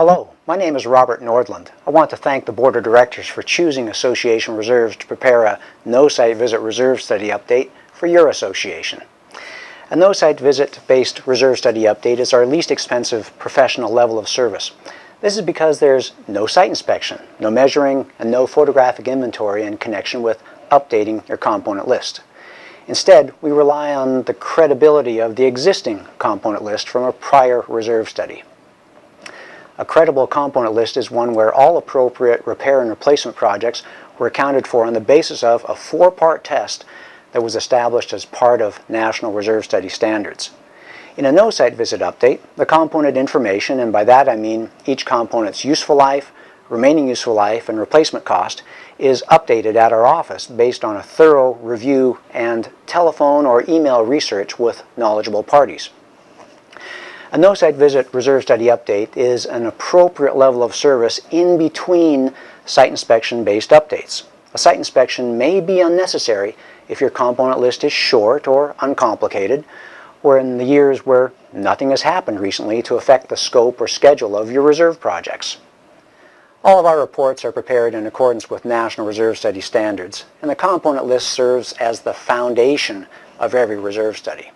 Hello, my name is Robert Nordlund. I want to thank the Board of Directors for choosing Association Reserves to prepare a no-site visit reserve study update for your association. A no-site visit-based reserve study update is our least expensive professional level of service. This is because there's no site inspection, no measuring, and no photographic inventory in connection with updating your component list. Instead, we rely on the credibility of the existing component list from a prior reserve study. A credible component list is one where all appropriate repair and replacement projects were accounted for on the basis of a 4-part test that was established as part of National Reserve Study standards. In a no-site visit update, the component information, and by that I mean each component's useful life, remaining useful life, and replacement cost, is updated at our office based on a thorough review and telephone or email research with knowledgeable parties. A no-site visit reserve study update is an appropriate level of service in between site inspection-based updates. A site inspection may be unnecessary if your component list is short or uncomplicated, or in the years where nothing has happened recently to affect the scope or schedule of your reserve projects. All of our reports are prepared in accordance with National Reserve Study standards, and the component list serves as the foundation of every reserve study.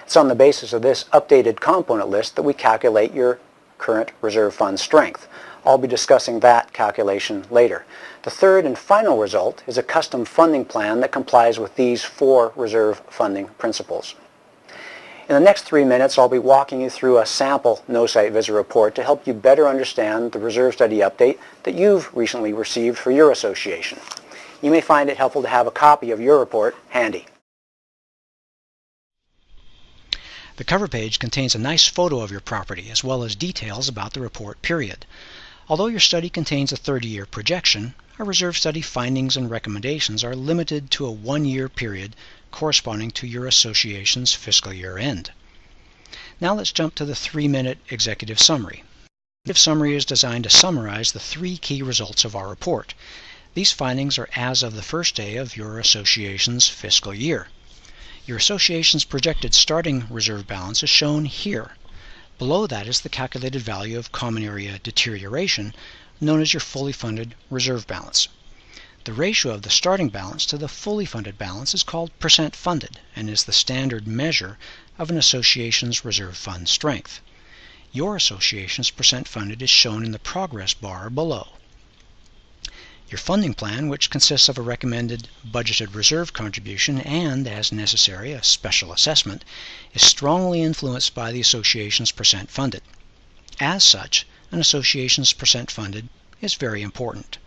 It's on the basis of this updated component list that we calculate your current reserve fund strength. I'll be discussing that calculation later. The third and final result is a custom funding plan that complies with these 4 reserve funding principles. In the next 3 minutes, I'll be walking you through a sample no-site visit report to help you better understand the reserve study update that you've recently received for your association. You may find it helpful to have a copy of your report handy. The cover page contains a nice photo of your property as well as details about the report period. Although your study contains a 30-year projection, our reserve study findings and recommendations are limited to a 1-year period corresponding to your association's fiscal year end. Now let's jump to the 3-minute executive summary. The executive summary is designed to summarize the 3 key results of our report. These findings are as of the first day of your association's fiscal year. Your association's projected starting reserve balance is shown here. Below that is the calculated value of common area deterioration, known as your fully funded reserve balance. The ratio of the starting balance to the fully funded balance is called percent funded and is the standard measure of an association's reserve fund strength. Your association's percent funded is shown in the progress bar below. Your funding plan, which consists of a recommended budgeted reserve contribution and, as necessary, a special assessment, is strongly influenced by the association's percent funded. As such, an association's percent funded is very important.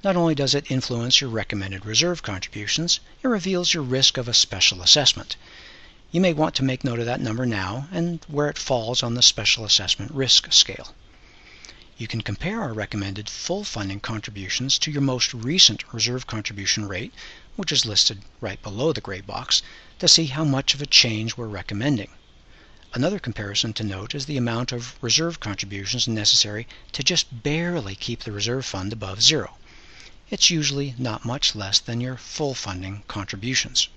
Not only does it influence your recommended reserve contributions, it reveals your risk of a special assessment. You may want to make note of that number now and where it falls on the special assessment risk scale. You can compare our recommended full funding contributions to your most recent reserve contribution rate, which is listed right below the gray box, to see how much of a change we're recommending. Another comparison to note is the amount of reserve contributions necessary to just barely keep the reserve fund above 0. It's usually not much less than your full funding contributions.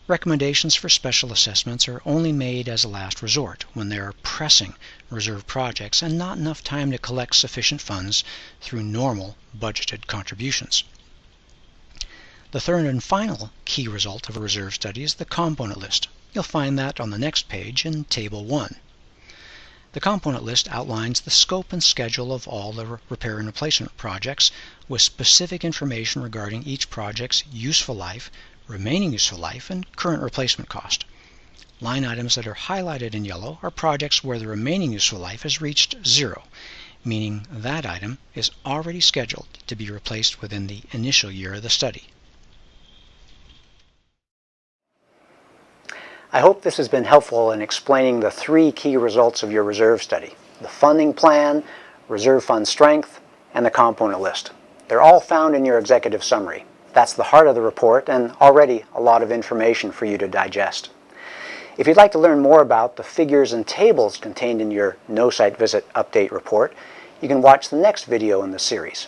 Recommendations for special assessments are only made as a last resort when there are pressing reserve projects and not enough time to collect sufficient funds through normal budgeted contributions. The third and final key result of a reserve study is the component list. You'll find that on the next page in Table 1. The component list outlines the scope and schedule of all the repair and replacement projects with specific information regarding each project's useful life, remaining useful life, and current replacement cost. Line items that are highlighted in yellow are projects where the remaining useful life has reached 0, meaning that item is already scheduled to be replaced within the initial year of the study. I hope this has been helpful in explaining the 3 key results of your reserve study: the funding plan, reserve fund strength, and the component list. They're all found in your executive summary. That's the heart of the report and already a lot of information for you to digest. If you'd like to learn more about the figures and tables contained in your no-site visit update report, you can watch the next video in the series.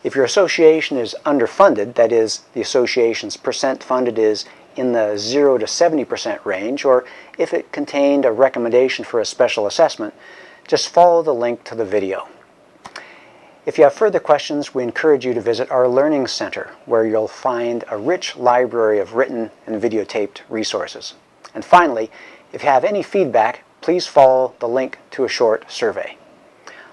If your association is underfunded, that is, the association's percent funded is in the 0 to 70% range, or if it contained a recommendation for a special assessment, Just follow the link to the video. If you have further questions, we encourage you to visit our Learning Center, where you'll find a rich library of written and videotaped resources. And finally, if you have any feedback, please follow the link to a short survey.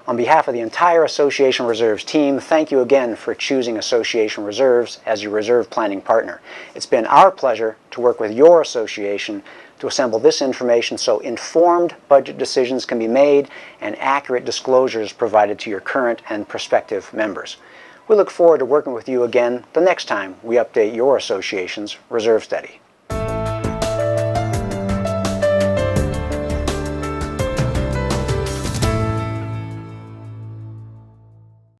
On behalf of the entire Association Reserves team, thank you again for choosing Association Reserves as your reserve planning partner. It's been our pleasure to work with your association to assemble this information so informed budget decisions can be made and accurate disclosures provided to your current and prospective members. We look forward to working with you again the next time we update your association's reserve study.